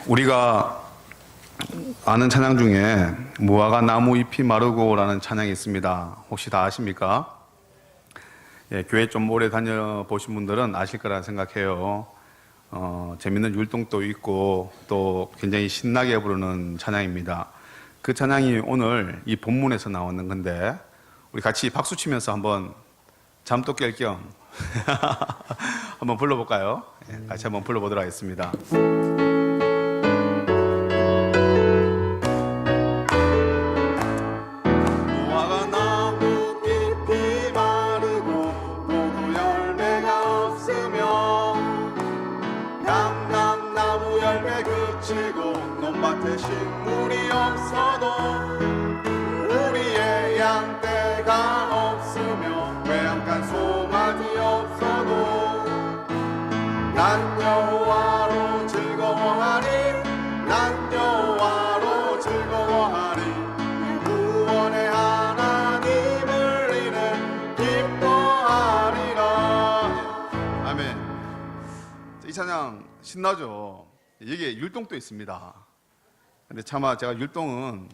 우리가 아는 찬양 중에 무화과 나무 잎이 마르고라는 찬양이 있습니다. 혹시 다 아십니까? 예, 교회 좀 오래 다녀보신 분들은 아실 거라 생각해요. 재밌는 율동도 있고 또 굉장히 신나게 부르는 찬양입니다. 그 찬양이 오늘 이 본문에서 나오는 건데 우리 같이 박수 치면서 한번 잠도 깰 겸 한번 불러볼까요? 예, 같이 한번 불러보도록 하겠습니다. 식물이 없어도 우리의 양떼가 없으며 외양간 송아지 없어도 난 여호와로 즐거워하리 난 여호와로 즐거워하리 구원의 하나님을 인해 기뻐하리라. 아멘. 이 찬양 신나죠? 여기에 율동도 있습니다. 근데 차마 제가 율동은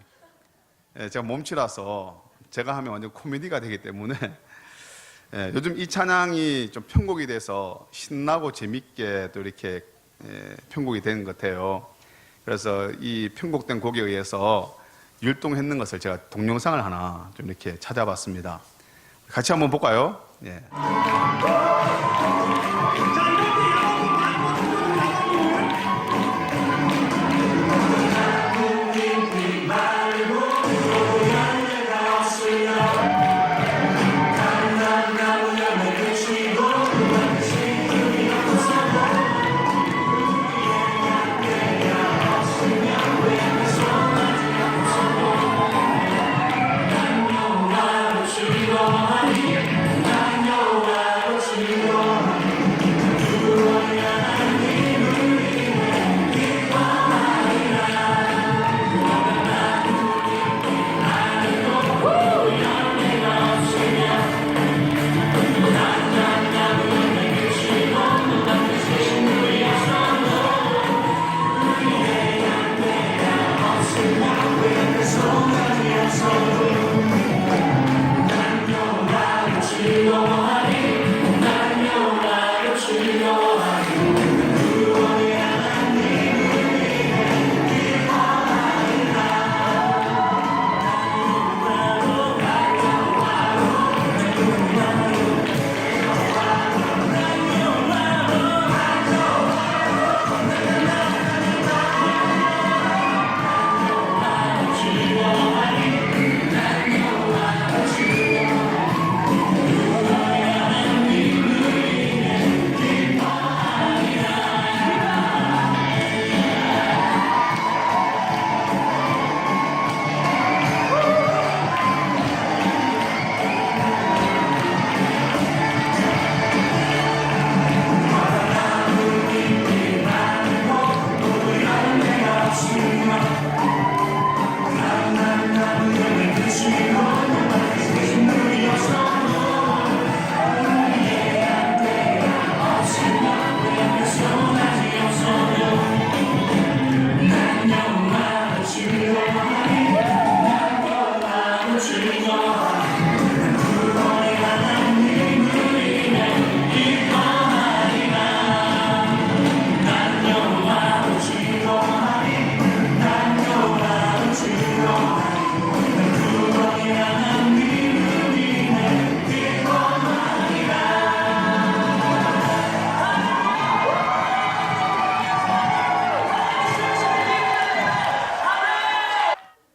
제가 몸치라서 제가 하면 완전 코미디가 되기 때문에 요즘 이 찬양이 좀 편곡이 돼서 신나고 재밌게 또 이렇게 편곡이 되는 것 같아요. 그래서 이 편곡된 곡에 의해서 율동했는 것을 제가 동영상을 하나 좀 이렇게 찾아봤습니다. 같이 한번 볼까요? 예.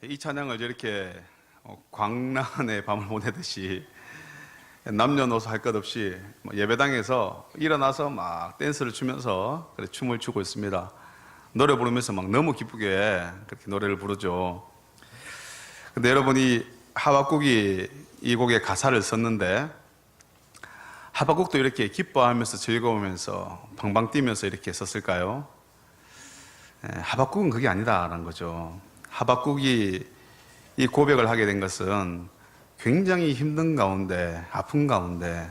이 찬양을 저렇게 광란의 밤을 보내듯이 남녀노소 할 것 없이 예배당에서 일어나서 막 댄스를 추면서 춤을 추고 있습니다. 노래 부르면서 막 너무 기쁘게 그렇게 노래를 부르죠. 근데 여러분이 하박국이 이 곡의 가사를 썼는데 하박국도 이렇게 기뻐하면서 즐거우면서 방방 뛰면서 이렇게 썼을까요? 하박국은 그게 아니다라는 거죠. 하박국이 이 고백을 하게 된 것은 굉장히 힘든 가운데, 아픈 가운데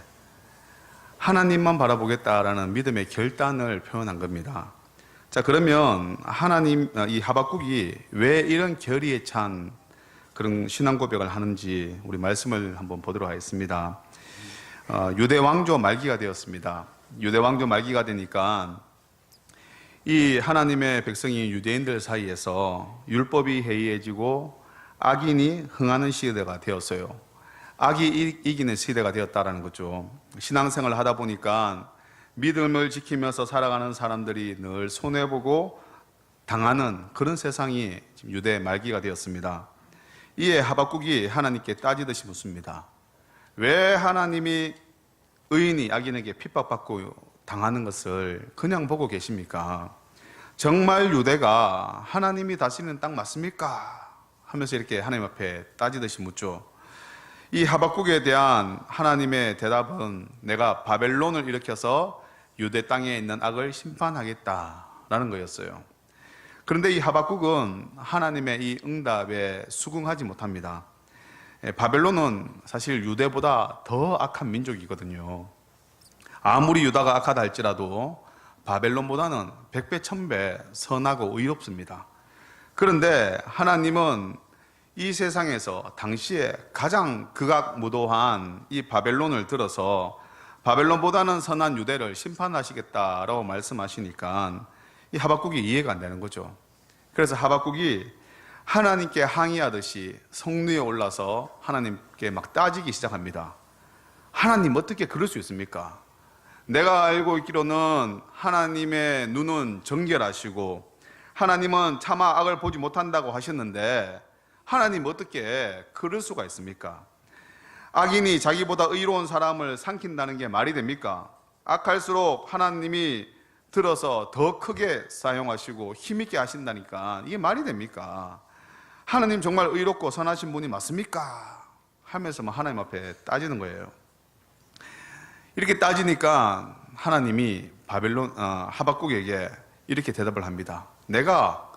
하나님만 바라보겠다라는 믿음의 결단을 표현한 겁니다. 자, 그러면 하나님, 이 하박국이 왜 이런 결의에 찬 그런 신앙 고백을 하는지 우리 말씀을 한번 보도록 하겠습니다. 유대 왕조 말기가 되었습니다. 유대 왕조 말기가 되니까 이 하나님의 백성이 유대인들 사이에서 율법이 해이해지고 악인이 흥하는 시대가 되었어요. 악이 이기는 시대가 되었다라는 거죠. 신앙생활을 하다 보니까 믿음을 지키면서 살아가는 사람들이 늘 손해보고 당하는 그런 세상이 지금 유대 말기가 되었습니다. 이에 하박국이 하나님께 따지듯이 묻습니다. 왜 하나님이 의인이 악인에게 핍박받고 당하는 것을 그냥 보고 계십니까? 정말 유대가 하나님이 다스리는 땅 맞습니까? 하면서 이렇게 하나님 앞에 따지듯이 묻죠. 이 하박국에 대한 하나님의 대답은 내가 바벨론을 일으켜서 유대 땅에 있는 악을 심판하겠다라는 거였어요. 그런데 이 하박국은 하나님의 이 응답에 수긍하지 못합니다. 바벨론은 사실 유대보다 더 악한 민족이거든요. 아무리 유다가 악하다 할지라도 바벨론보다는 100배, 1000배 선하고 의롭습니다. 그런데 하나님은 이 세상에서 당시에 가장 극악무도한 이 바벨론을 들어서 바벨론보다는 선한 유대를 심판하시겠다라고 말씀하시니까 이 하박국이 이해가 안 되는 거죠. 그래서 하박국이 하나님께 항의하듯이 성루에 올라서 하나님께 막 따지기 시작합니다. 하나님 어떻게 그럴 수 있습니까? 내가 알고 있기로는 하나님의 눈은 정결하시고 하나님은 차마 악을 보지 못한다고 하셨는데 하나님 어떻게 그럴 수가 있습니까? 악인이 자기보다 의로운 사람을 삼킨다는 게 말이 됩니까? 악할수록 하나님이 들어서 더 크게 사용하시고 힘있게 하신다니까 이게 말이 됩니까? 하나님 정말 의롭고 선하신 분이 맞습니까? 하면서 하나님 앞에 따지는 거예요. 이렇게 따지니까 하나님이 하박국에게 이렇게 대답을 합니다. 내가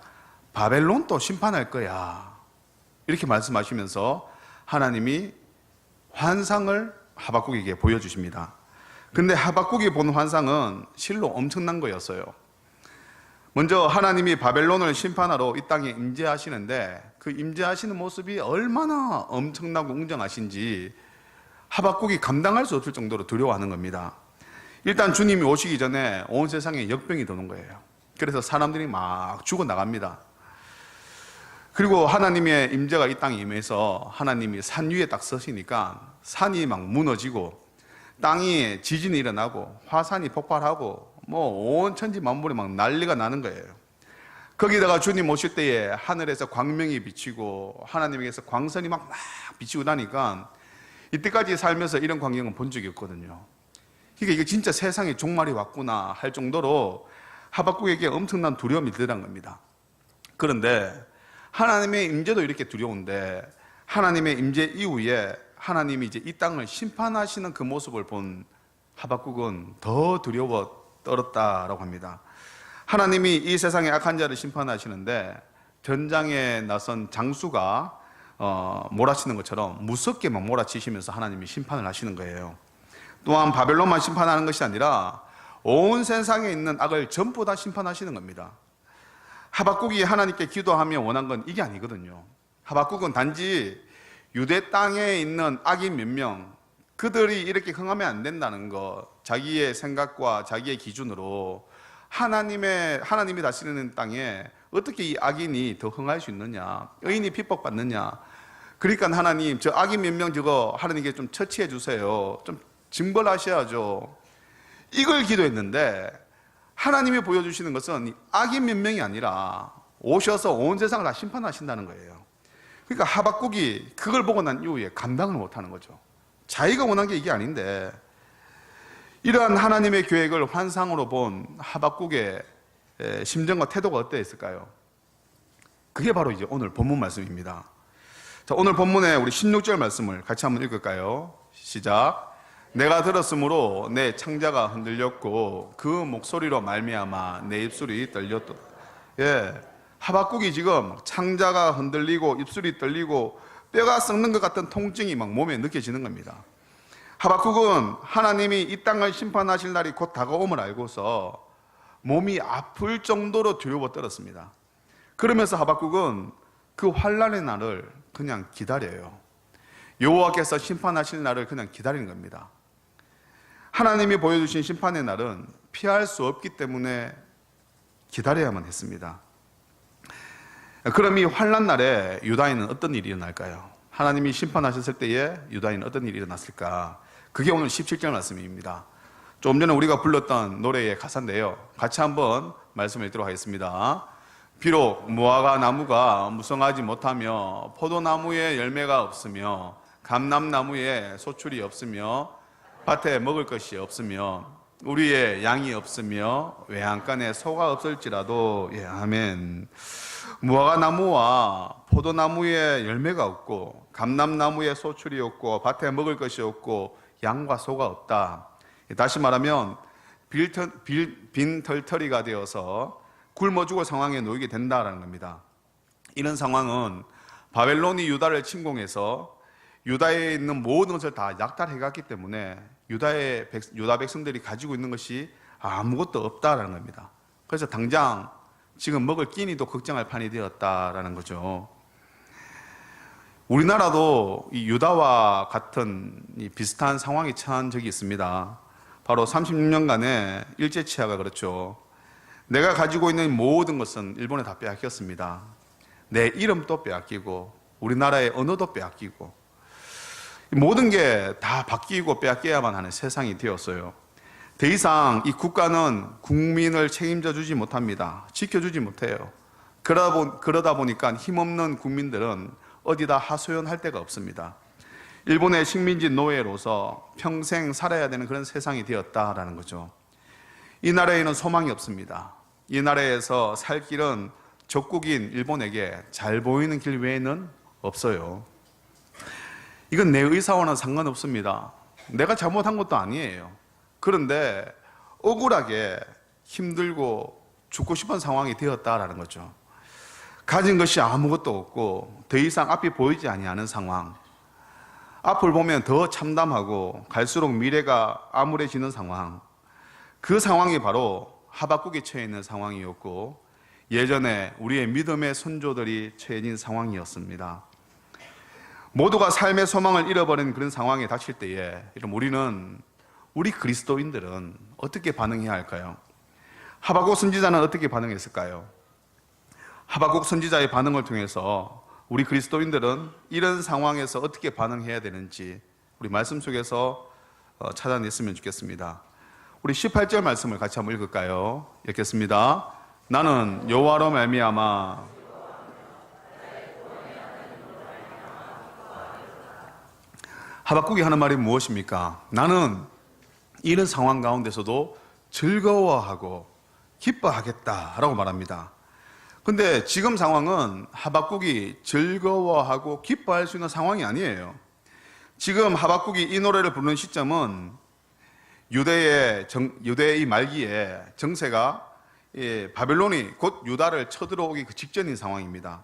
바벨론도 심판할 거야. 이렇게 말씀하시면서 하나님이 환상을 하박국에게 보여주십니다. 근데 하박국이 본 환상은 실로 엄청난 거였어요. 먼저 하나님이 바벨론을 심판하러 이 땅에 임재하시는데 그 임재하시는 모습이 얼마나 엄청나고 웅장하신지 하박국이 감당할 수 없을 정도로 두려워하는 겁니다. 일단 주님이 오시기 전에 온 세상에 역병이 도는 거예요. 그래서 사람들이 막 죽어나갑니다. 그리고 하나님의 임재가 이 땅에 임해서 하나님이 산 위에 딱 서시니까 산이 막 무너지고 땅이 지진이 일어나고 화산이 폭발하고 온 천지 만물이 막 난리가 나는 거예요. 거기다가 주님 오실 때에 하늘에서 광명이 비치고 하나님에게서 광선이 막 비치고 나니까 이때까지 살면서 이런 광경은 본 적이 없거든요. 그러니까 이게 진짜 세상에 종말이 왔구나 할 정도로 하박국에게 엄청난 두려움이 들어간 겁니다. 그런데 하나님의 임재도 이렇게 두려운데 하나님의 임재 이후에 하나님이 이제 이 땅을 심판하시는 그 모습을 본 하박국은 더 두려워 떨었다라고 합니다. 하나님이 이 세상의 악한 자를 심판하시는데 전장에 나선 장수가 몰아치는 것처럼 무섭게 막 몰아치시면서 하나님이 심판을 하시는 거예요. 또한 바벨론만 심판하는 것이 아니라 온 세상에 있는 악을 전부 다 심판하시는 겁니다. 하박국이 하나님께 기도하며 원한 건 이게 아니거든요. 하박국은 단지 유대 땅에 있는 악인 몇 명, 그들이 이렇게 흥하면 안 된다는 것, 자기의 생각과 자기의 기준으로 하나님이 다스리는 땅에 어떻게 이 악인이 더 흥할 수 있느냐, 의인이 핍박받느냐. 그러니까 하나님, 저 악인 몇 명 저거 하나님께 좀 처치해 주세요. 좀 징벌하셔야죠. 이걸 기도했는데 하나님이 보여주시는 것은 악인 몇 명이 아니라 오셔서 온 세상을 다 심판하신다는 거예요. 그러니까 하박국이 그걸 보고 난 이후에 감당을 못하는 거죠. 자기가 원한 게 이게 아닌데 이러한 하나님의 계획을 환상으로 본 하박국의 심정과 태도가 어떠했을까요? 그게 바로 이제 오늘 본문 말씀입니다. 자, 오늘 본문에 우리 16절 말씀을 같이 한번 읽을까요? 시작. 내가 들었으므로 내 창자가 흔들렸고 그 목소리로 말미암아 내 입술이 떨렸도다. 예, 하박국이 지금 창자가 흔들리고 입술이 떨리고 뼈가 썩는 것 같은 통증이 막 몸에 느껴지는 겁니다. 하박국은 하나님이 이 땅을 심판하실 날이 곧 다가옴을 알고서 몸이 아플 정도로 두려워 떨었습니다. 그러면서 하박국은 그 환난의 날을 그냥 기다려요. 여호와께서 심판하실 날을 그냥 기다리는 겁니다. 하나님이 보여주신 심판의 날은 피할 수 없기 때문에 기다려야만 했습니다. 그럼 이 환난 날에 유다인은 어떤 일이 일어날까요? 하나님이 심판하셨을 때에 유다인은 어떤 일이 일어났을까? 그게 오늘 17절 말씀입니다. 조금 전에 우리가 불렀던 노래의 가사인데요, 같이 한번 말씀을 읽도록 하겠습니다. 비록 무화과 나무가 무성하지 못하며 포도나무에 열매가 없으며 감람나무에 소출이 없으며 밭에 먹을 것이 없으며 우리의 양이 없으며 외양간에 소가 없을지라도, 예, 아멘. 무화과 나무와 포도나무에 열매가 없고 감람나무에 소출이 없고 밭에 먹을 것이 없고 양과 소가 없다. 다시 말하면 빈 털터리가 되어서 굶어 죽을 상황에 놓이게 된다라는 겁니다. 이런 상황은 바벨론이 유다를 침공해서 유다에 있는 모든 것을 다 약탈해 갔기 때문에 유다 백성들이 가지고 있는 것이 아무것도 없다라는 겁니다. 그래서 당장 지금 먹을 끼니도 걱정할 판이 되었다라는 거죠. 우리나라도 이 유다와 같은 이 비슷한 상황에 처한 적이 있습니다. 바로 36년간의 일제치하가 그렇죠. 내가 가지고 있는 모든 것은 일본에 다 빼앗겼습니다. 내 이름도 빼앗기고 우리나라의 언어도 빼앗기고 모든 게 다 바뀌고 빼앗겨야만 하는 세상이 되었어요. 더 이상 이 국가는 국민을 책임져 주지 못합니다. 지켜주지 못해요. 그러다 보니까 힘없는 국민들은 어디다 하소연할 데가 없습니다. 일본의 식민지 노예로서 평생 살아야 되는 그런 세상이 되었다라는 거죠. 이 나라에는 소망이 없습니다. 이 나라에서 살 길은 적국인 일본에게 잘 보이는 길 외에는 없어요. 이건 내 의사와는 상관없습니다. 내가 잘못한 것도 아니에요. 그런데 억울하게 힘들고 죽고 싶은 상황이 되었다라는 거죠. 가진 것이 아무것도 없고 더 이상 앞이 보이지 아니하는 상황, 앞을 보면 더 참담하고 갈수록 미래가 암울해지는 상황, 그 상황이 바로 하박국이 처해 있는 상황이었고 예전에 우리의 믿음의 선조들이 처해진 상황이었습니다. 모두가 삶의 소망을 잃어버린 그런 상황에 닥칠 때에 우리 그리스도인들은 어떻게 반응해야 할까요? 하박국 선지자는 어떻게 반응했을까요? 하박국 선지자의 반응을 통해서 우리 그리스도인들은 이런 상황에서 어떻게 반응해야 되는지 우리 말씀 속에서 찾아냈으면 좋겠습니다. 우리 18절 말씀을 같이 한번 읽을까요? 읽겠습니다. 나는 여호와로 말미암아 하박국이 하는 말이 무엇입니까? 나는 이런 상황 가운데서도 즐거워하고 기뻐하겠다라고 말합니다. 근데 지금 상황은 하박국이 즐거워하고 기뻐할 수 있는 상황이 아니에요. 지금 하박국이 이 노래를 부르는 시점은 유대의 이 말기에 정세가 바벨론이 곧 유다를 쳐들어오기 그 직전인 상황입니다.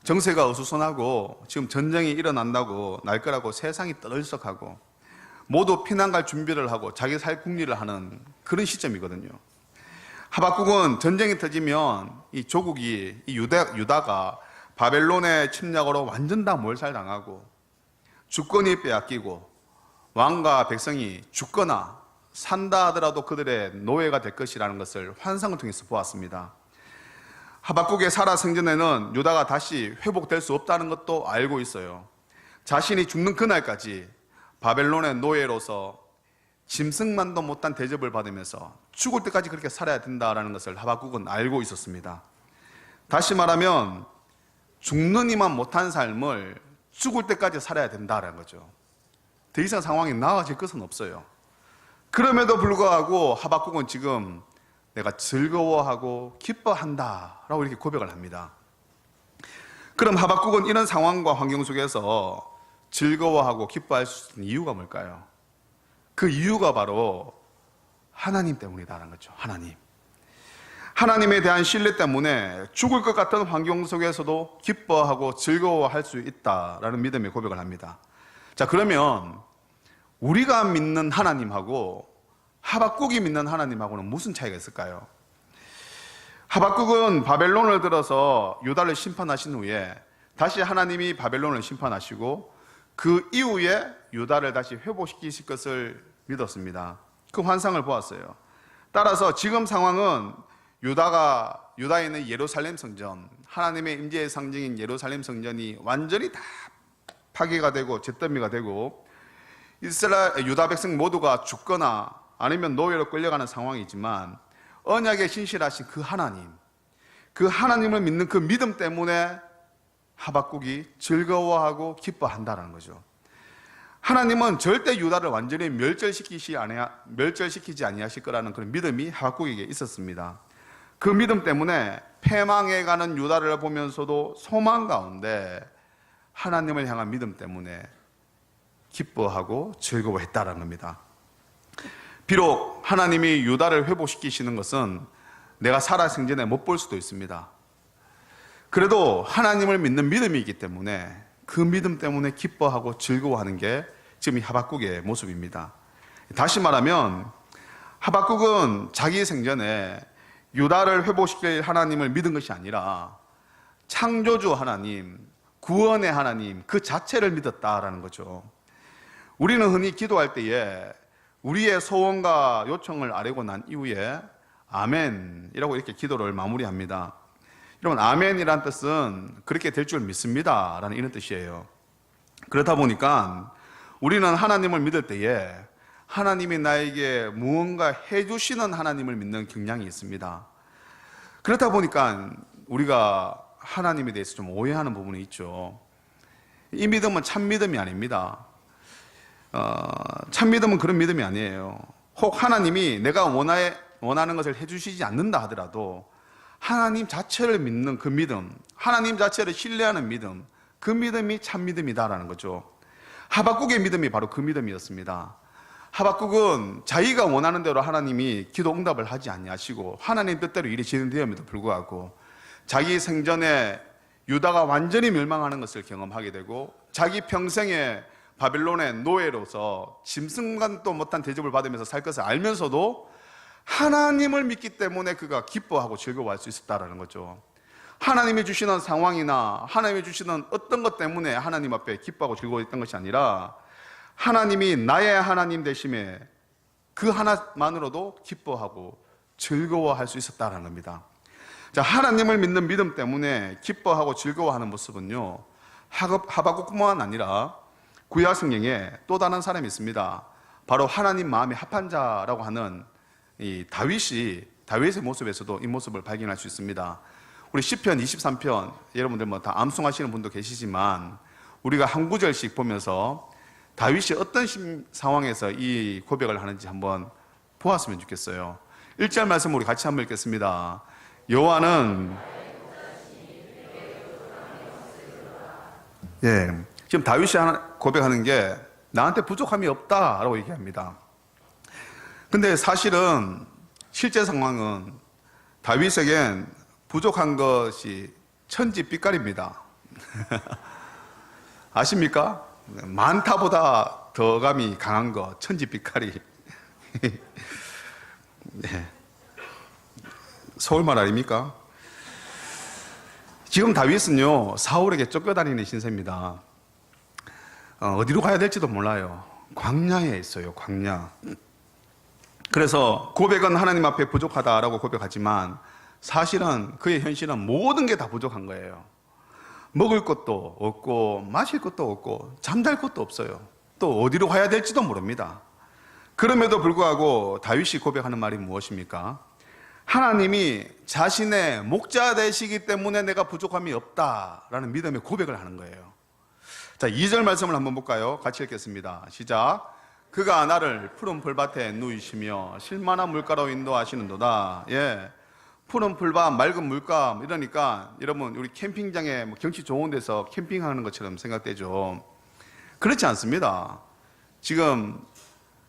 정세가 어수선하고 지금 전쟁이 일어난다고 날 거라고 세상이 떠들썩하고 모두 피난 갈 준비를 하고 자기 살 궁리를 하는 그런 시점이거든요. 하박국은 전쟁이 터지면 이 조국이 유다가 바벨론의 침략으로 완전 다 몰살당하고 주권이 빼앗기고 왕과 백성이 죽거나 산다 하더라도 그들의 노예가 될 것이라는 것을 환상을 통해서 보았습니다. 하박국의 살아 생전에는 유다가 다시 회복될 수 없다는 것도 알고 있어요. 자신이 죽는 그날까지 바벨론의 노예로서 짐승만도 못한 대접을 받으면서 죽을 때까지 그렇게 살아야 된다는 것을 하박국은 알고 있었습니다. 다시 말하면 죽는 이만 못한 삶을 죽을 때까지 살아야 된다는 거죠. 더 이상 상황이 나아질 것은 없어요. 그럼에도 불구하고 하박국은 지금 내가 즐거워하고 기뻐한다 라고 이렇게 고백을 합니다. 그럼 하박국은 이런 상황과 환경 속에서 즐거워하고 기뻐할 수 있는 이유가 뭘까요? 그 이유가 바로 하나님 때문이다라는 거죠. 하나님에 대한 신뢰 때문에 죽을 것 같은 환경 속에서도 기뻐하고 즐거워할 수 있다라는 믿음의 고백을 합니다. 자, 그러면 우리가 믿는 하나님하고 하박국이 믿는 하나님하고는 무슨 차이가 있을까요? 하박국은 바벨론을 들어서 유다를 심판하신 후에 다시 하나님이 바벨론을 심판하시고 그 이후에 유다를 다시 회복시키실 것을 믿었습니다. 그 환상을 보았어요. 따라서 지금 상황은 유다에 있는 예루살렘 성전, 하나님의 임재의 상징인 예루살렘 성전이 완전히 다 파괴가 되고 잿더미가 되고 유다 백성 모두가 죽거나 아니면 노예로 끌려가는 상황이지만 언약에 신실하신 그 하나님을 믿는 그 믿음 때문에 하박국이 즐거워하고 기뻐한다는 거죠. 하나님은 절대 유다를 완전히 멸절시키지 아니하실 거라는 그런 믿음이 하박국에게 있었습니다. 그 믿음 때문에 패망해 가는 유다를 보면서도 소망 가운데 하나님을 향한 믿음 때문에 기뻐하고 즐거워했다는 겁니다. 비록 하나님이 유다를 회복시키시는 것은 내가 살아 생전에 못 볼 수도 있습니다. 그래도 하나님을 믿는 믿음이 있기 때문에 그 믿음 때문에 기뻐하고 즐거워하는 게 지금 이 하박국의 모습입니다. 다시 말하면 하박국은 자기 생전에 유다를 회복시킬 하나님을 믿은 것이 아니라 창조주 하나님, 구원의 하나님 그 자체를 믿었다라는 거죠. 우리는 흔히 기도할 때에 우리의 소원과 요청을 아뢰고 난 이후에 아멘이라고 이렇게 기도를 마무리합니다. 여러분, 아멘이란 뜻은 그렇게 될 줄 믿습니다 라는 이런 뜻이에요. 그렇다 보니까 우리는 하나님을 믿을 때에 하나님이 나에게 무언가 해주시는 하나님을 믿는 경향이 있습니다. 그렇다 보니까 우리가 하나님에 대해서 좀 오해하는 부분이 있죠. 이 믿음은 참 믿음이 아닙니다. 참 믿음은 그런 믿음이 아니에요. 혹 하나님이 내가 원하는 것을 해주시지 않는다 하더라도 하나님 자체를 믿는 그 믿음, 하나님 자체를 신뢰하는 믿음, 그 믿음이 참 믿음이다라는 거죠. 하박국의 믿음이 바로 그 믿음이었습니다. 하박국은 자기가 원하는 대로 하나님이 기도 응답을 하지 아니하시고 하나님 뜻대로 일이 진행되었음에도 불구하고 자기 생전에 유다가 완전히 멸망하는 것을 경험하게 되고 자기 평생에 바벨론의 노예로서 짐승간도 못한 대접을 받으면서 살 것을 알면서도 하나님을 믿기 때문에 그가 기뻐하고 즐거워할 수 있었다라는 거죠. 하나님이 주시는 상황이나 하나님이 주시는 어떤 것 때문에 하나님 앞에 기뻐하고 즐거워했던 것이 아니라 하나님이 나의 하나님 되심에 그 하나만으로도 기뻐하고 즐거워할 수 있었다라는 겁니다. 자, 하나님을 믿는 믿음 때문에 기뻐하고 즐거워하는 모습은요, 하박국뿐만 아니라 구약 성경에 또 다른 사람이 있습니다. 바로 하나님 마음에 합한 자라고 하는 이 다윗의 모습에서도 이 모습을 발견할 수 있습니다. 우리 시편 23편 여러분들 뭐 다 암송하시는 분도 계시지만 우리가 한 구절씩 보면서 다윗이 어떤 상황에서 이 고백을 하는지 한번 보았으면 좋겠어요. 1절 말씀 우리 같이 한번 읽겠습니다. 여호와는 지금 다윗이 고백하는 게 나한테 부족함이 없다라고 얘기합니다. 근데 사실은 실제 상황은 다윗에겐 부족한 것이 천지빛깔입니다. 아십니까? 많다보다 더감이 강한 것, 천지빛깔이. 네. 서울말 아닙니까? 지금 다윗은요, 사울에게 쫓겨다니는 신세입니다. 어디로 가야 될지도 몰라요. 광야에 있어요, 광야. 그래서 고백은 하나님 앞에 부족하다라고 고백하지만 사실은 그의 현실은 모든 게 다 부족한 거예요. 먹을 것도 없고 마실 것도 없고 잠잘 것도 없어요. 또 어디로 가야 될지도 모릅니다. 그럼에도 불구하고 다윗이 고백하는 말이 무엇입니까? 하나님이 자신의 목자 되시기 때문에 내가 부족함이 없다라는 믿음의 고백을 하는 거예요. 자, 2절 말씀을 한번 볼까요? 같이 읽겠습니다. 시작. 그가 나를 푸른 풀밭에 누이시며 실만한 물가로 인도하시는도다. 푸른 풀밭, 맑은 물감, 이러니까 여러분 우리 캠핑장에 경치 좋은 데서 캠핑하는 것처럼 생각되죠. 그렇지 않습니다. 지금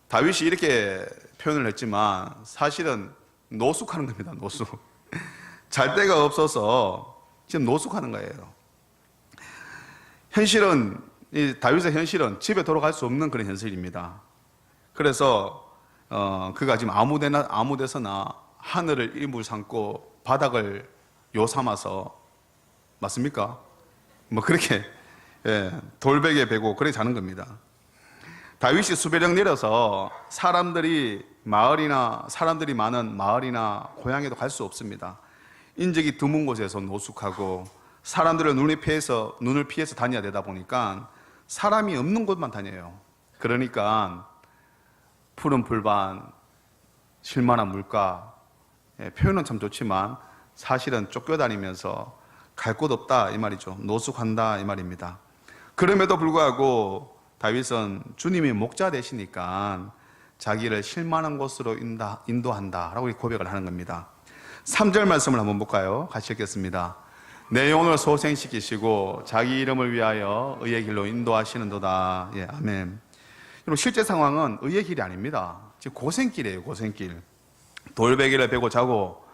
다윗이 이렇게 표현을 했지만 사실은 노숙하는 겁니다. 노숙. 잘 데가 없어서 지금 노숙하는 거예요. 현실은, 이 다윗의 현실은 집에 돌아갈 수 없는 그런 현실입니다. 그래서 그가 지금 아무 데서나 하늘을 일물 삼고 바닥을 요삼아서, 맞습니까? 뭐 그렇게 돌베개 베고 그렇게 자는 겁니다. 다윗이 수배령 내려서 사람들이 많은 마을이나 고향에도 갈 수 없습니다. 인적이 드문 곳에서 노숙하고 사람들을 눈을 피해서 다녀야 되다 보니까 사람이 없는 곳만 다녀요. 그러니까 푸른 풀밭, 실만한 물가, 표현은 참 좋지만 사실은 쫓겨다니면서 갈 곳 없다 이 말이죠. 노숙한다 이 말입니다. 그럼에도 불구하고 다윗은 주님이 목자 되시니까 자기를 실만한 곳으로 인도한다라고 고백을 하는 겁니다. 3절 말씀을 한번 볼까요? 같이 읽겠습니다. 내 영혼을 소생시키시고 자기 이름을 위하여 의의 길로 인도하시는도다. 예, 아멘. 여러분, 실제 상황은 의의 길이 아닙니다. 지금 고생길이에요. 고생길. 돌베개를 베고 자고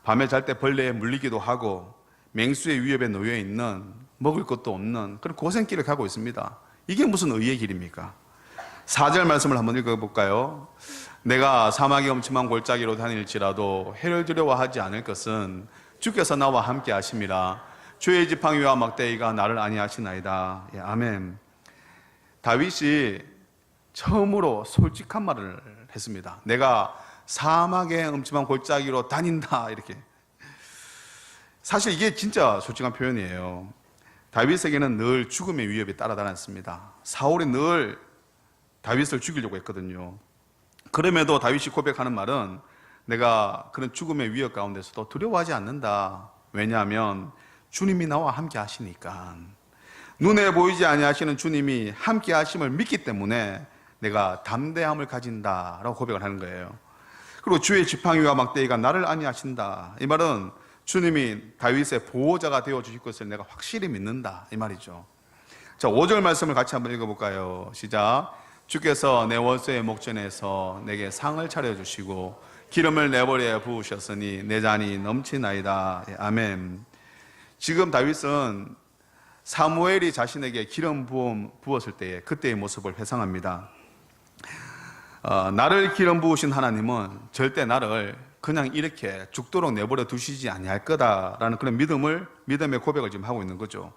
밤에 잘 때 벌레에 물리기도 하고 맹수의 위협에 놓여 있는, 먹을 것도 없는 그런 고생길을 가고 있습니다. 이게 무슨 의의 길입니까? 4절 말씀을 한번 읽어볼까요? 내가 사막의 엄침한 골짜기로 다닐지라도 해를 두려워하지 않을 것은 주께서 나와 함께 하심이라. 주의 지팡이와 막대기가 나를 안위하시나이다. 예, 아멘. 다윗이 처음으로 솔직한 말을 했습니다. 내가 사막의 엄침한 골짜기로 다닌다. 이렇게. 사실 이게 진짜 솔직한 표현이에요. 다윗에게는 늘 죽음의 위협이 따라다녔습니다. 사울이 늘 다윗을 죽이려고 했거든요. 그럼에도 다윗이 고백하는 말은 내가 그런 죽음의 위협 가운데서도 두려워하지 않는다. 왜냐하면 주님이 나와 함께 하시니까. 눈에 보이지 아니하시는 주님이 함께 하심을 믿기 때문에 내가 담대함을 가진다라고 고백을 하는 거예요. 그리고 주의 지팡이와 막대기가 나를 안위하신다. 이 말은 주님이 다윗의 보호자가 되어 주실 것을 내가 확실히 믿는다 이 말이죠. 자, 5절 말씀을 같이 한번 읽어볼까요? 시작. 주께서 내 원수의 목전에서 내게 상을 차려주시고 기름을 내 머리에 부으셨으니 내 잔이 넘치나이다. 예, 아멘. 지금 다윗은 사무엘이 자신에게 기름 부었을 때의 그때의 모습을 회상합니다. 나를 기름 부으신 하나님은 절대 나를 그냥 이렇게 죽도록 내버려 두시지 아니할 거다라는 그런 믿음의 고백을 지금 하고 있는 거죠.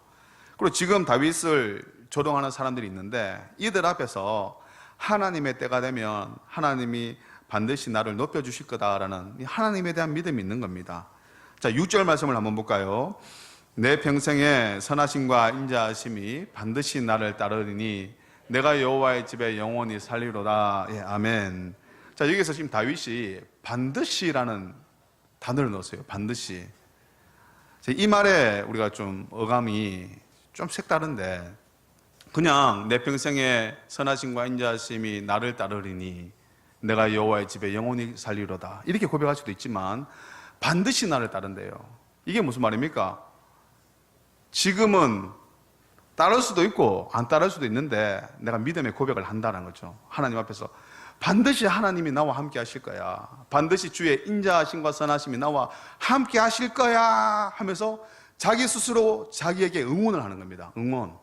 그리고 지금 다윗을 조롱하는 사람들이 있는데 이들 앞에서 하나님의 때가 되면 하나님이 반드시 나를 높여주실 거다라는 하나님에 대한 믿음이 있는 겁니다. 자, 6절 말씀을 한번 볼까요? 내 평생에 선하심과 인자하심이 반드시 나를 따르리니 내가 여호와의 집에 영원히 살리로다. 예, 아멘. 자, 여기서 지금 다윗이 반드시라는 단어를 넣었어요. 반드시. 이 말에 우리가 좀 어감이 좀 색다른데 그냥 내 평생에 선하심과 인자하심이 나를 따르리니 내가 여호와의 집에 영원히 살리로다 이렇게 고백할 수도 있지만 반드시 나를 따른대요. 이게 무슨 말입니까? 지금은 따를 수도 있고 안 따를 수도 있는데 내가 믿음의 고백을 한다는 거죠. 하나님 앞에서 반드시 하나님이 나와 함께 하실 거야. 반드시 주의 인자하심과 선하심이 나와 함께 하실 거야 하면서 자기 스스로 자기에게 응원을 하는 겁니다. 응원.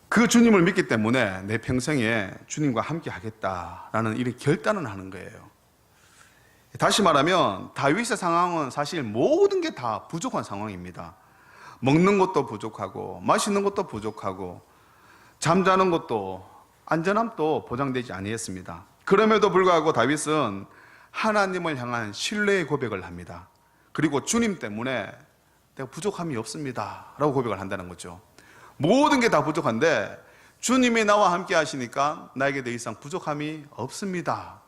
그 주님을 믿기 때문에 내 평생에 주님과 함께 하겠다라는 이런 결단을 하는 거예요. 다시 말하면 다윗의 상황은 사실 모든 게 다 부족한 상황입니다. 먹는 것도 부족하고 마시는 것도 부족하고 잠자는 것도 안전함도 보장되지 아니했습니다. 그럼에도 불구하고 다윗은 하나님을 향한 신뢰의 고백을 합니다. 그리고 주님 때문에 내가 부족함이 없습니다 라고 고백을 한다는 거죠. 모든 게 다 부족한데 주님이 나와 함께 하시니까 나에게 더 이상 부족함이 없습니다.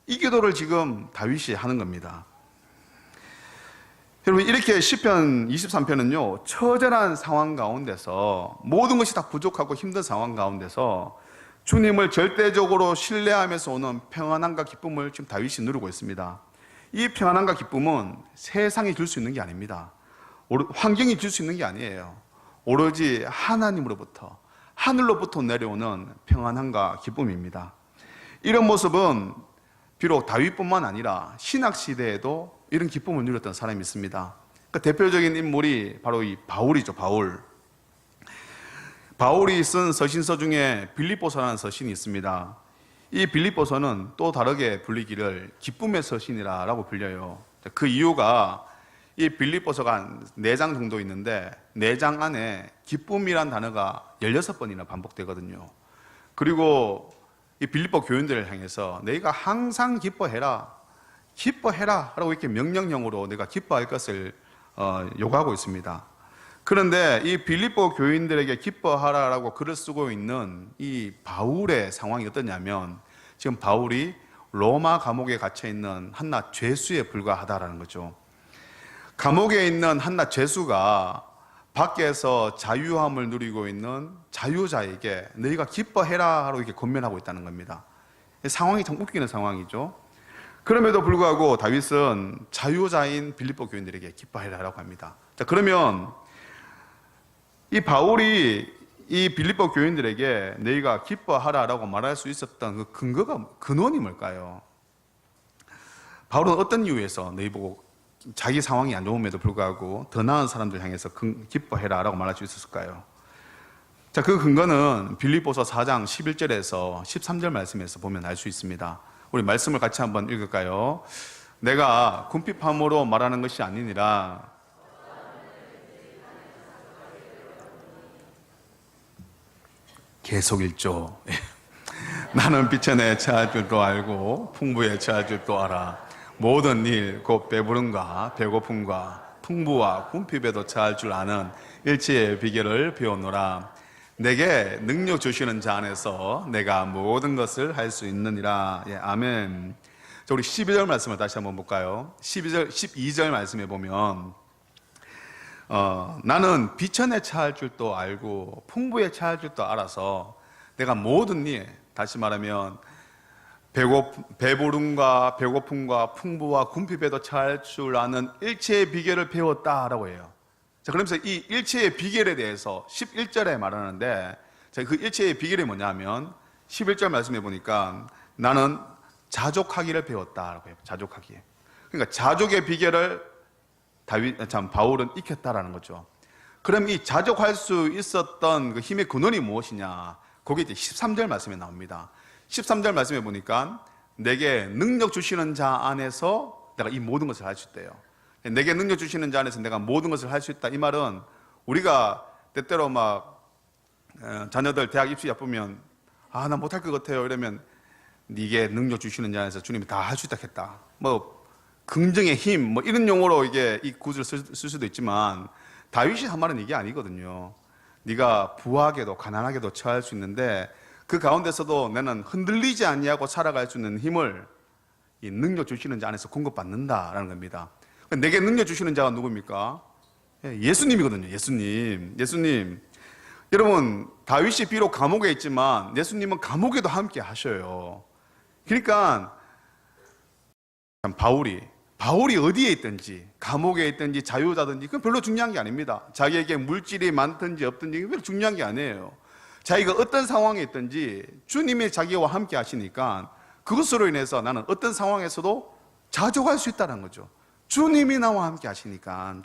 이 기도를 지금 다윗이 하는 겁니다. 여러분, 이렇게 시편 23편은요 처절한 상황 가운데서 모든 것이 다 부족하고 힘든 상황 가운데서 주님을 절대적으로 신뢰하면서 오는 평안함과 기쁨을 지금 다윗이 누리고 있습니다. 이 평안함과 기쁨은 세상이 줄 수 있는 게 아닙니다. 환경이 줄 수 있는 게 아니에요. 오로지 하나님으로부터 하늘로부터 내려오는 평안함과 기쁨입니다. 이런 모습은 비록 다윗뿐만 아니라 신학시대에도 이런 기쁨을 누렸던 사람이 있습니다. 그 대표적인 인물이 바로 이 바울이죠. 바울이 쓴 서신서 중에 빌립보서라는 서신이 있습니다. 이 빌립보서는 또 다르게 불리기를 기쁨의 서신이라고 불려요. 그 이유가 이 빌립보서가 한 4장 정도 있는데 4장 안에 기쁨이란 단어가 16번이나 반복되거든요. 그리고 이 빌립보 교인들을 향해서 너희가 항상 기뻐해라 라고 이렇게 명령형으로 내가 기뻐할 것을 요구하고 있습니다. 그런데 이 빌립보 교인들에게 기뻐하라라고 글을 쓰고 있는 이 바울의 상황이 어떠냐면 지금 바울이 로마 감옥에 갇혀 있는 한낱 죄수에 불과하다라는 거죠. 감옥에 있는 한낱 죄수가 밖에서 자유함을 누리고 있는 자유자에게 너희가 기뻐해라 라고 이렇게 권면하고 있다는 겁니다. 상황이 참 웃기는 상황이죠. 그럼에도 불구하고 다윗은 자유자인 빌립보 교인들에게 기뻐해라라고 합니다. 자, 그러면 이 바울이 이 빌립보 교인들에게 너희가 기뻐하라라고 말할 수 있었던 그 근원이 뭘까요? 바울은 어떤 이유에서 너희 보고 자기 상황이 안 좋음에도 불구하고 더 나은 사람들 향해서 기뻐해라라고 말할 수 있었을까요? 자, 그 근거는 빌립보서 4장 11절에서 13절 말씀에서 보면 알 수 있습니다. 우리 말씀을 같이 한번 읽을까요? 내가 궁핍함으로 말하는 것이 아니니라. 계속 읽죠. 나는 빛에 내 처할 줄도 알고 풍부에 처할 줄도 알아. 모든 일 곧 배부름과 배고픔과 풍부와 궁핍에도 처할 줄 아는 일체의 비결을 배우노라. 내게 능력 주시는 자 안에서 내가 모든 것을 할 수 있느니라. 예, 아멘. 자, 우리 12절 말씀을 다시 한번 볼까요? 12절 말씀에 보면 나는 비천에 처할 줄도 알고 풍부에 처할 줄도 알아서 내가 모든 일, 다시 말하면 배부름과 배고픔과 풍부와 궁핍에도 처할 줄 아는 일체의 비결을 배웠다라고 해요. 자, 그러면서 이 일체의 비결에 대해서 11절에 말하는데, 자, 그 일체의 비결이 뭐냐면 11절 말씀해 보니까 나는 자족하기를 배웠다라고 해요. 자족하기. 그러니까 자족의 비결을 바울은 익혔다라는 거죠. 그럼 이 자족할 수 있었던 그 힘의 근원이 무엇이냐? 거기 이제 13절 말씀에 나옵니다. 13절 말씀에 보니까 내게 능력 주시는 자 안에서 내가 이 모든 것을 할 수 있대요. 내게 능력 주시는 자 안에서 내가 모든 것을 할 수 있다. 이 말은 우리가 때때로 막 자녀들 대학 입시 yap으면 나 못할 것 같아요 이러면 네게 능력 주시는 자 안에서 주님이 다 할 수 있다 했다. 뭐 긍정의 힘 뭐 이런 용어로 이게 이 구절을 쓸 수도 있지만 다윗이 한 말은 이게 아니거든요. 네가 부하게도 가난하게도 처할 수 있는데 그 가운데서도 나는 흔들리지 아니하고 살아갈 수 있는 힘을 이 능력 주시는 자 안에서 공급받는다라는 겁니다. 내게 능력 주시는 자가 누굽니까? 예수님이거든요. 예수님. 여러분, 다윗이 비록 감옥에 있지만 예수님은 감옥에도 함께 하셔요. 그러니까 참 바울이 어디에 있든지 감옥에 있든지 자유자든지 그건 별로 중요한 게 아닙니다. 자기에게 물질이 많든지 없든지 그건 별로 중요한 게 아니에요. 자기가 어떤 상황에 있든지 주님이 자기와 함께 하시니까 그것으로 인해서 나는 어떤 상황에서도 자족할 수 있다는 거죠. 주님이 나와 함께 하시니까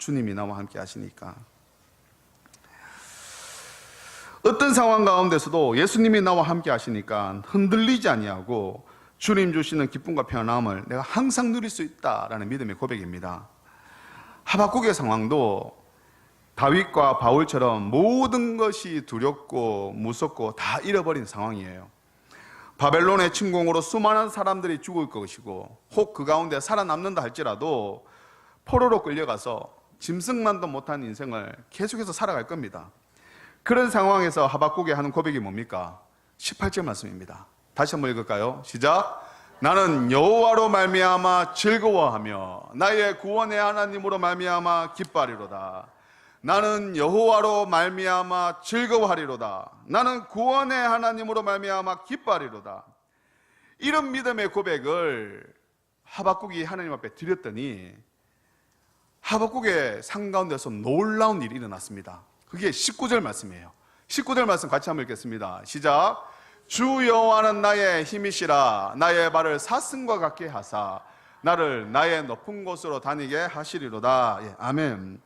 어떤 상황 가운데서도 예수님이 나와 함께 하시니까 흔들리지 아니하고 주님 주시는 기쁨과 평안함을 내가 항상 누릴 수 있다라는 믿음의 고백입니다. 하박국의 상황도 다윗과 바울처럼 모든 것이 두렵고 무섭고 다 잃어버린 상황이에요. 바벨론의 침공으로 수많은 사람들이 죽을 것이고 혹 그 가운데 살아남는다 할지라도 포로로 끌려가서 짐승만도 못한 인생을 계속해서 살아갈 겁니다. 그런 상황에서 하박국이 하는 고백이 뭡니까? 18절 말씀입니다. 다시 한번 읽을까요? 시작. 나는 여호와로 말미암아 즐거워하며 나의 구원의 하나님으로 말미암아 기뻐하리로다. 나는 여호와로 말미암아 즐거워하리로다. 나는 구원의 하나님으로 말미암아 기뻐하리로다. 이런 믿음의 고백을 하박국이 하나님 앞에 드렸더니 하박국의 상 가운데서 놀라운 일이 일어났습니다. 그게 19절 말씀이에요. 19절 말씀 같이 한번 읽겠습니다. 시작. 주 여호와는 나의 힘이시라. 나의 발을 사슴과 같게 하사 나를 나의 높은 곳으로 다니게 하시리로다. 예, 아멘.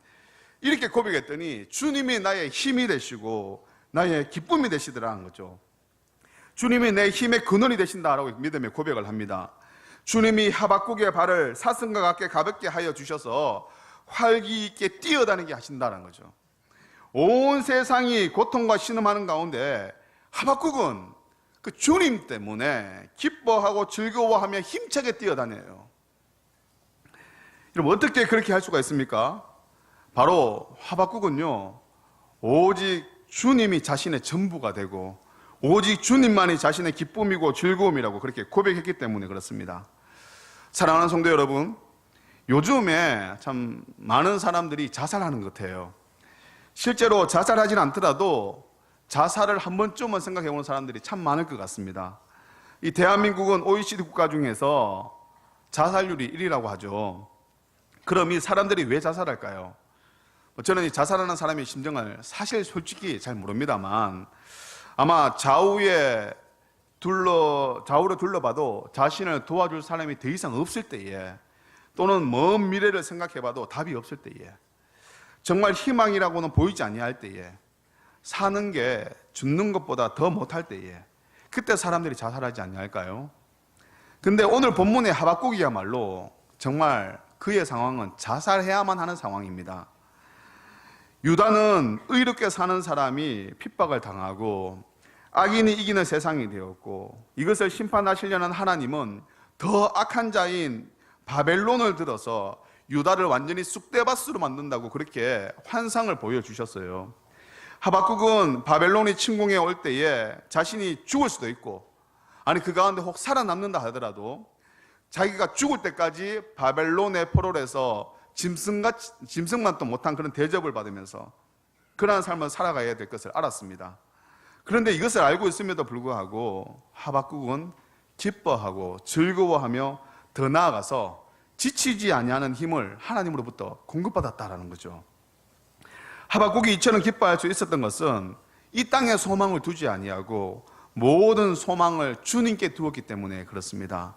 이렇게 고백했더니 주님이 나의 힘이 되시고 나의 기쁨이 되시더라는 거죠. 주님이 내 힘의 근원이 되신다라고 믿음의 고백을 합니다. 주님이 하박국의 발을 사슴과 같게 가볍게 하여 주셔서 활기 있게 뛰어다니게 하신다는 거죠. 온 세상이 고통과 신음하는 가운데 하박국은 그 주님 때문에 기뻐하고 즐거워하며 힘차게 뛰어다녀요. 여러분, 어떻게 그렇게 할 수가 있습니까? 바로 하박국은요, 오직 주님이 자신의 전부가 되고 오직 주님만이 자신의 기쁨이고 즐거움이라고 그렇게 고백했기 때문에 그렇습니다. 사랑하는 성도 여러분, 요즘에 참 많은 사람들이 자살하는 것 같아요. 실제로 자살하진 않더라도 자살을 한 번쯤은 생각해 보는 사람들이 참 많을 것 같습니다. 이 대한민국은 OECD 국가 중에서 자살률이 1위라고 하죠. 그럼 이 사람들이 왜 자살할까요? 저는 이 자살하는 사람의 심정을 사실 솔직히 잘 모릅니다만 아마 좌우로 둘러봐도 자신을 도와줄 사람이 더 이상 없을 때에, 또는 먼 미래를 생각해봐도 답이 없을 때에, 정말 희망이라고는 보이지 아니할 때에, 사는 게 죽는 것보다 더 못할 때에, 그때 사람들이 자살하지 아니할까요? 근데 오늘 본문의 하박국이야말로 정말 그의 상황은 자살해야만 하는 상황입니다. 유다는 의롭게 사는 사람이 핍박을 당하고 악인이 이기는 세상이 되었고, 이것을 심판하시려는 하나님은 더 악한 자인 바벨론을 들어서 유다를 완전히 쑥대밭으로 만든다고 그렇게 환상을 보여주셨어요. 하박국은 바벨론이 침공해 올 때에 자신이 죽을 수도 있고, 아니 그 가운데 혹 살아남는다 하더라도 자기가 죽을 때까지 바벨론의 포로에서 짐승만도 못한 그런 대접을 받으면서 그러한 삶을 살아가야 될 것을 알았습니다. 그런데 이것을 알고 있음에도 불구하고 하박국은 기뻐하고 즐거워하며 더 나아가서 지치지 아니하는 힘을 하나님으로부터 공급받았다라는 거죠. 하박국이 이처럼 기뻐할 수 있었던 것은 이 땅에 소망을 두지 아니하고 모든 소망을 주님께 두었기 때문에 그렇습니다.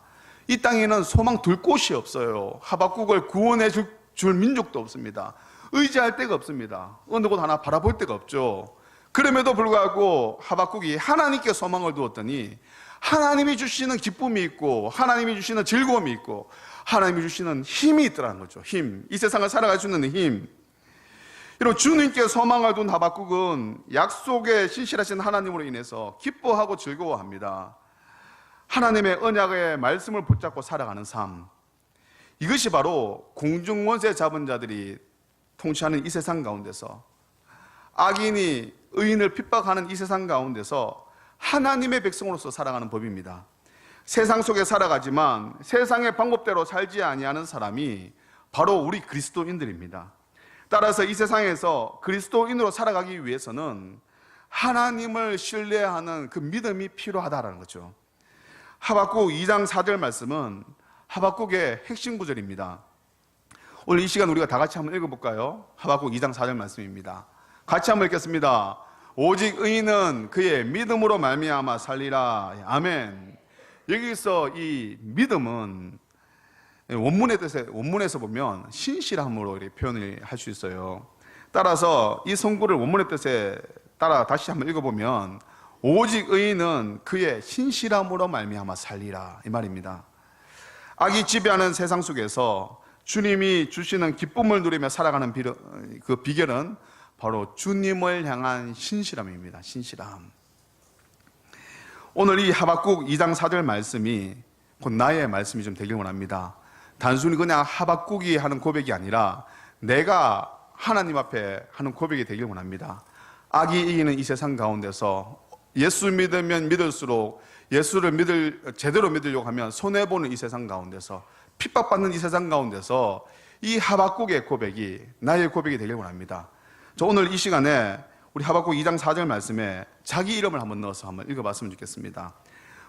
이 땅에는 소망 둘 곳이 없어요. 하박국을 구원해 줄 민족도 없습니다. 의지할 데가 없습니다. 어느 곳 하나 바라볼 데가 없죠. 그럼에도 불구하고 하박국이 하나님께 소망을 두었더니 하나님이 주시는 기쁨이 있고 하나님이 주시는 즐거움이 있고 하나님이 주시는 힘이 있더라는 거죠. 힘. 이 세상을 살아갈 수 있는 힘. 여러분, 주님께 소망을 둔 하박국은 약속에 신실하신 하나님으로 인해서 기뻐하고 즐거워합니다. 하나님의 언약의 말씀을 붙잡고 살아가는 삶. 이것이 바로 공중원세 잡은 자들이 통치하는 이 세상 가운데서, 악인이 의인을 핍박하는 이 세상 가운데서 하나님의 백성으로서 살아가는 법입니다. 세상 속에 살아가지만 세상의 방법대로 살지 아니하는 사람이 바로 우리 그리스도인들입니다. 따라서 이 세상에서 그리스도인으로 살아가기 위해서는 하나님을 신뢰하는 그 믿음이 필요하다는 거죠. 하박국 2장 4절 말씀은 하박국의 핵심 구절입니다. 오늘 이 시간 우리가 다 같이 한번 읽어볼까요? 하박국 2장 4절 말씀입니다. 같이 한번 읽겠습니다. 오직 의인은 그의 믿음으로 말미암아 살리라. 아멘. 여기서 이 믿음은 원문에서 보면 신실함으로 이렇게 표현을 할 수 있어요. 따라서 이 성구를 원문의 뜻에 따라 다시 한번 읽어보면 오직 의인은 그의 신실함으로 말미암아 살리라, 이 말입니다. 악이 지배하는 세상 속에서 주님이 주시는 기쁨을 누리며 살아가는 그 비결은 바로 주님을 향한 신실함입니다. 신실함. 오늘 이 하박국 2장 4절 말씀이 곧 나의 말씀이 좀 되길 원합니다. 단순히 그냥 하박국이 하는 고백이 아니라 내가 하나님 앞에 하는 고백이 되길 원합니다. 악이 이기는 이 세상 가운데서 예수 믿으면 믿을수록 예수를 제대로 믿으려고 하면 손해보는 이 세상 가운데서, 핍박받는 이 세상 가운데서 이 하박국의 고백이 나의 고백이 되길 원합니다. 저 오늘 이 시간에 우리 하박국 2장 4절 말씀에 자기 이름을 한번 넣어서 한번 읽어봤으면 좋겠습니다.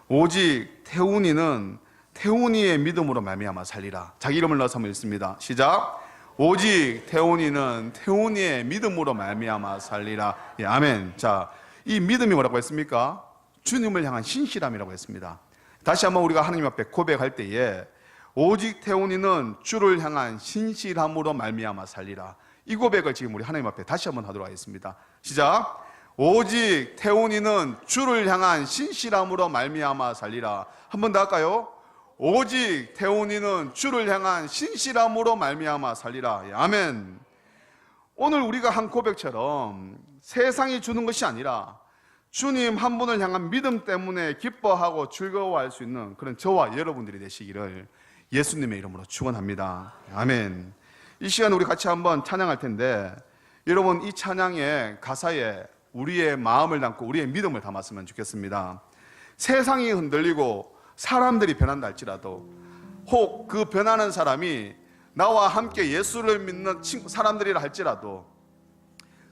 오직 태훈이는 태훈이의 믿음으로 말미암아 살리라. 자기 이름을 넣어서 한번 읽습니다. 시작. 오직 태훈이는 태훈이의 믿음으로 말미암아 살리라. 예, 아멘. 자, 이 믿음이 뭐라고 했습니까? 주님을 향한 신실함이라고 했습니다. 다시 한번 우리가 하나님 앞에 고백할 때에 오직 태훈이는 주를 향한 신실함으로 말미암아 살리라. 이 고백을 지금 우리 하나님 앞에 다시 한번 하도록 하겠습니다. 시작. 오직 태훈이는 주를 향한 신실함으로 말미암아 살리라. 한 번 더 할까요? 오직 태훈이는 주를 향한 신실함으로 말미암아 살리라. 예, 아멘. 오늘 우리가 한 고백처럼 세상이 주는 것이 아니라 주님 한 분을 향한 믿음 때문에 기뻐하고 즐거워할 수 있는 그런 저와 여러분들이 되시기를 예수님의 이름으로 축원합니다. 아멘. 이 시간 우리 같이 한번 찬양할 텐데 여러분 이 찬양의 가사에 우리의 마음을 담고 우리의 믿음을 담았으면 좋겠습니다. 세상이 흔들리고 사람들이 변한다 할지라도 혹 그 변하는 사람이 나와 함께 예수를 믿는 사람들이라 할지라도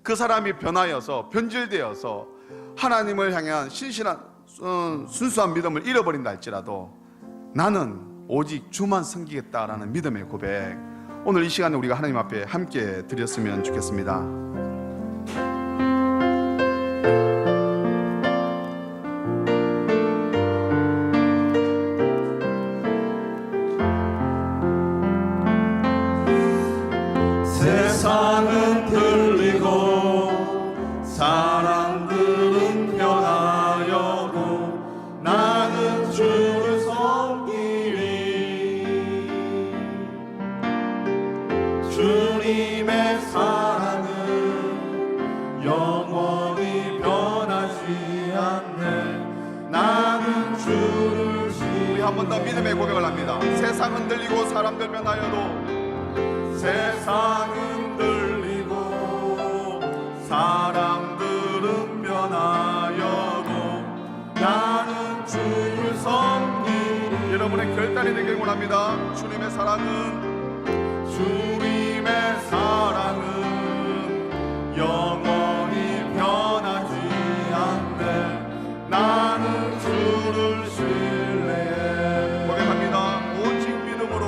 그 사람이 변하여서 변질되어서 하나님을 향한 신실한 순수한 믿음을 잃어버린다 할지라도 나는 오직 주만 섬기겠다라는 믿음의 고백, 오늘 이 시간에 우리가 하나님 앞에 함께 드렸으면 좋겠습니다. 세상은 들리고 사람들은 변하여도 나는 주를 섬기리. 주님의 사랑은 영원히 변하지 않네. 나는 주를 우리 한 번 더 믿음의 고백을 합니다. 세상은 들리고 사람들 변하여도 세상은 들리고 사람들은 변하여도 나는 주를 섬기리. 여러분의 결단이 되길 원합니다. 주님의 사랑은 영원히 변하지 않네. 나는 주를 신뢰해. 고백합니다. 오직 믿음으로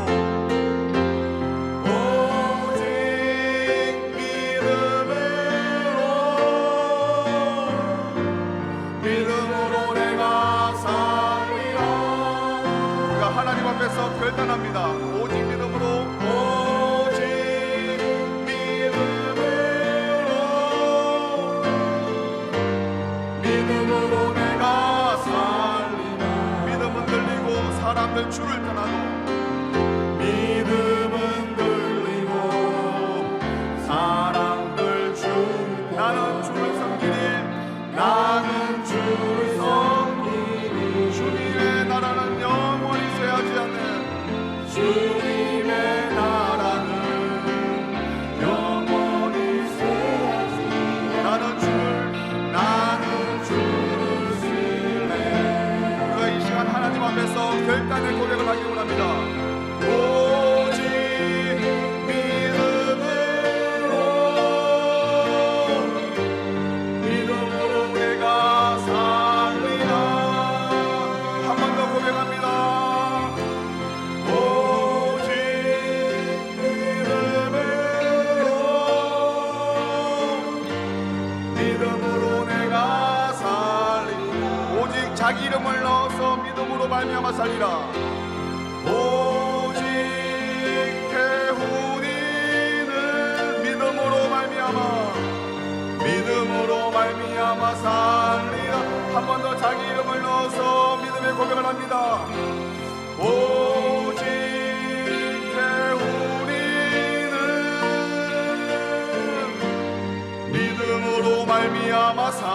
하나님 앞에서 결단합니다. 오직 믿음으로, 오직 믿음으로 내가 살리라. 믿음은 들리고 사람들 주를 떠나도 믿음은 들리고 사람들 주를 나는 주를 섬기리. 나는 주를 섬기리. 주님의 나라는 영원히 쇠하지 않는 주님의 나라는 영원히 쇠하지 나는 주를 신뢰해. 우리가 이 시간 하나님 앞에서 결단의 고백을 하기 원합니다. 오직 믿음으로 내가 살리라. 한 번 더 고백합니다. 오직 믿음으로 내가 살리라. 오직 자기 이름을 넣어서 믿음으로 말미암아 살리라. 오직 태훈이는 믿음으로 말미암아 살리라. 한 번 더 자기 이름을 넣어서 믿음의 고백을 합니다. 오직 태훈이는 믿음으로 말미암아 살리라.